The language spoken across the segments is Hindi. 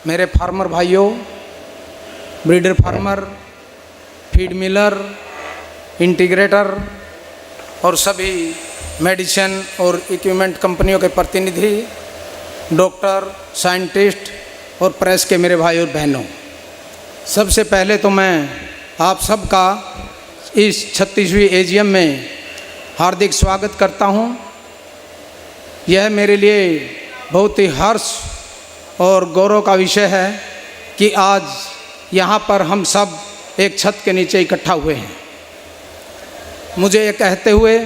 मेरे फार्मर भाइयों, breeder farmer, feed Miller, integrator और सभी मेडिसिन और इक्विपमेंट कंपनियों के प्रतिनिधि, डॉक्टर, साइंटिस्ट और प्रेस के मेरे भाई और बहनों, सबसे पहले तो मैं आप सबका इस 36वीं एजीएम में हार्दिक स्वागत करता हूं। यह मेरे लिए बहुत ही हर्ष और गौरव का विषय है कि आज यहाँ पर हम सब एक छत के नीचे इकट्ठा हुए हैं। मुझे ये कहते हुए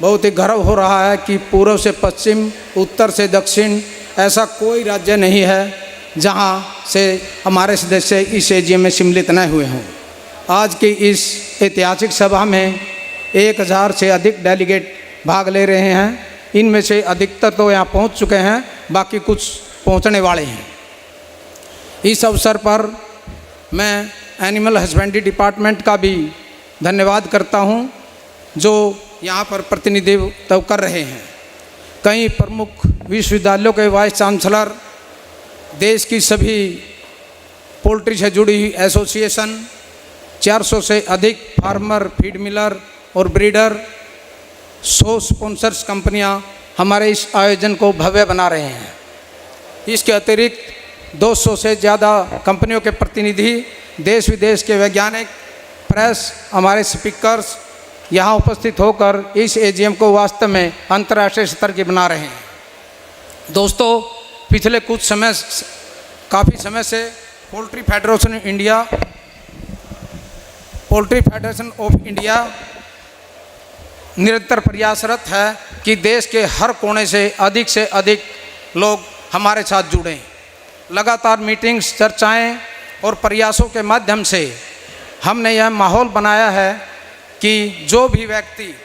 बहुत ही गर्व हो रहा है कि पूर्व से पश्चिम, उत्तर से दक्षिण ऐसा कोई राज्य नहीं है जहाँ से हमारे सदस्य इस एजीएम में सम्मिलित न हुए हों। आज की इस ऐतिहासिक सभा में 1000 से अधिक डेलीगेट भाग ले रहे हैं। इनमें से अधिकतर तो यहाँ पहुँच चुके हैं, बाकी कुछ पहुँचने वाले हैं। इस अवसर पर मैं एनिमल हस्बेंड्री डिपार्टमेंट का भी धन्यवाद करता हूँ जो यहाँ पर प्रतिनिधित्व कर रहे हैं। कई प्रमुख विश्वविद्यालयों के वाइस चांसलर, देश की सभी पोल्ट्री से जुड़ी एसोसिएशन, 400 से अधिक फार्मर, फीड मिलर और ब्रीडर, 100 स्पॉन्सर्स कंपनियां हमारे इस आयोजन को भव्य बना रहे हैं। इसके अतिरिक्त 200 से ज़्यादा कंपनियों के प्रतिनिधि, देश विदेश के वैज्ञानिक, प्रेस, हमारे स्पीकर्स यहाँ उपस्थित होकर इस एजीएम को वास्तव में अंतर्राष्ट्रीय स्तर की बना रहे हैं। दोस्तों, पिछले काफ़ी समय से पोल्ट्री फेडरेशन ऑफ इंडिया निरंतर प्रयासरत है कि देश के हर कोने से अधिक लोग हमारे साथ जुड़ें। लगातार मीटिंग्स, चर्चाएं और प्रयासों के माध्यम से हमने यह माहौल बनाया है कि जो भी व्यक्ति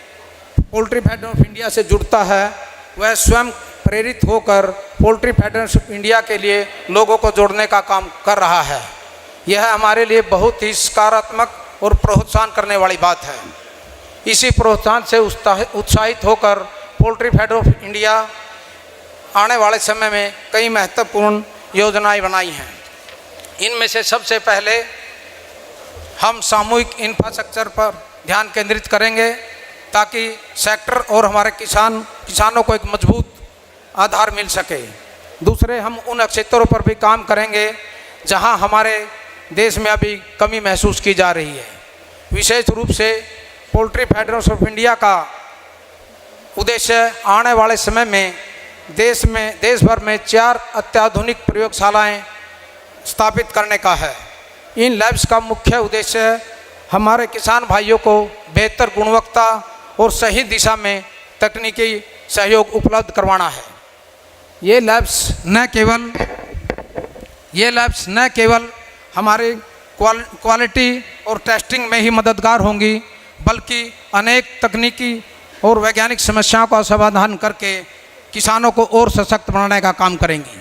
पोल्ट्री फेडरेशन ऑफ इंडिया से जुड़ता है वह स्वयं प्रेरित होकर पोल्ट्री फेडरेशन ऑफ इंडिया के लिए लोगों को जोड़ने का काम कर रहा है। यह हमारे लिए बहुत ही सकारात्मक और प्रोत्साहन करने वाली बात है। इसी प्रोत्साहन से उत्साहित होकर पोल्ट्री फेडरेशन ऑफ इंडिया आने वाले समय में कई महत्वपूर्ण योजनाएं बनाई हैं। इनमें से सबसे पहले हम सामूहिक इंफ्रास्ट्रक्चर पर ध्यान केंद्रित करेंगे ताकि सेक्टर और हमारे किसानों को एक मजबूत आधार मिल सके। दूसरे, हम उन क्षेत्रों पर भी काम करेंगे जहां हमारे देश में अभी कमी महसूस की जा रही है। विशेष रूप से पोल्ट्री फेडरेशन ऑफ इंडिया का उद्देश्य आने वाले समय में देश भर में 4 अत्याधुनिक प्रयोगशालाएं स्थापित करने का है। इन लैब्स का मुख्य उद्देश्य हमारे किसान भाइयों को बेहतर गुणवत्ता और सही दिशा में तकनीकी सहयोग उपलब्ध करवाना है। ये लैब्स न केवल हमारे क्वालिटी और टेस्टिंग में ही मददगार होंगी, बल्कि अनेक तकनीकी और वैज्ञानिक समस्याओं का समाधान करके किसानों को और सशक्त बनाने का काम करेंगी।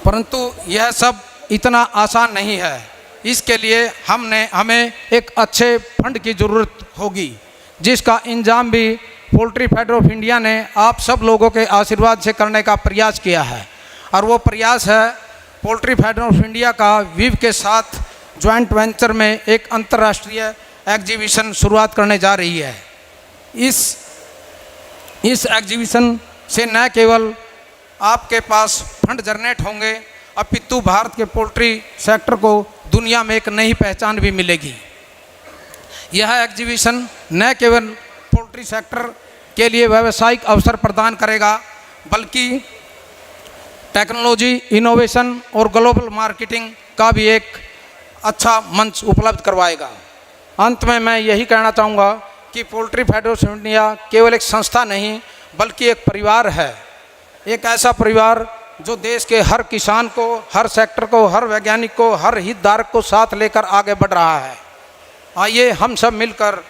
परंतु यह सब इतना आसान नहीं है। इसके लिए हमें एक अच्छे फंड की ज़रूरत होगी, जिसका इंतजाम भी पोल्ट्री फेडरेशन ऑफ इंडिया ने आप सब लोगों के आशीर्वाद से करने का प्रयास किया है। और वो प्रयास है पोल्ट्री फेडरेशन ऑफ इंडिया का विव के साथ जॉइंट वेंचर में एक अंतर्राष्ट्रीय एग्जीबिशन शुरुआत करने जा रही है। इस एग्जीबिशन से न केवल आपके पास फंड जनरेट होंगे, अपितु भारत के पोल्ट्री सेक्टर को दुनिया में एक नई पहचान भी मिलेगी। यह एग्जीबिशन न केवल पोल्ट्री सेक्टर के लिए व्यावसायिक अवसर प्रदान करेगा, बल्कि टेक्नोलॉजी, इनोवेशन और ग्लोबल मार्केटिंग का भी एक अच्छा मंच उपलब्ध करवाएगा। अंत में मैं यही कहना चाहूँगा कि पोल्ट्री फेडरेशन ऑफ इंडिया केवल एक संस्था नहीं, बल्कि एक परिवार है। एक ऐसा परिवार जो देश के हर किसान को, हर सेक्टर को, हर वैज्ञानिक को, हर हितधारक को साथ लेकर आगे बढ़ रहा है। आइए हम सब मिलकर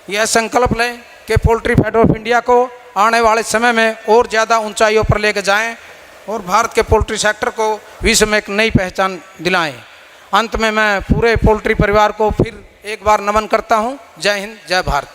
यह संकल्प लें कि पोल्ट्री फेडरेशन ऑफ इंडिया को आने वाले समय में और ज़्यादा ऊंचाइयों पर लेकर जाएं और भारत के पोल्ट्री सेक्टर को विश्व में एक नई पहचान दिलाएं। अंत में मैं पूरे पोल्ट्री परिवार को फिर एक बार नमन करता हूं। जय हिंद, जय भारत।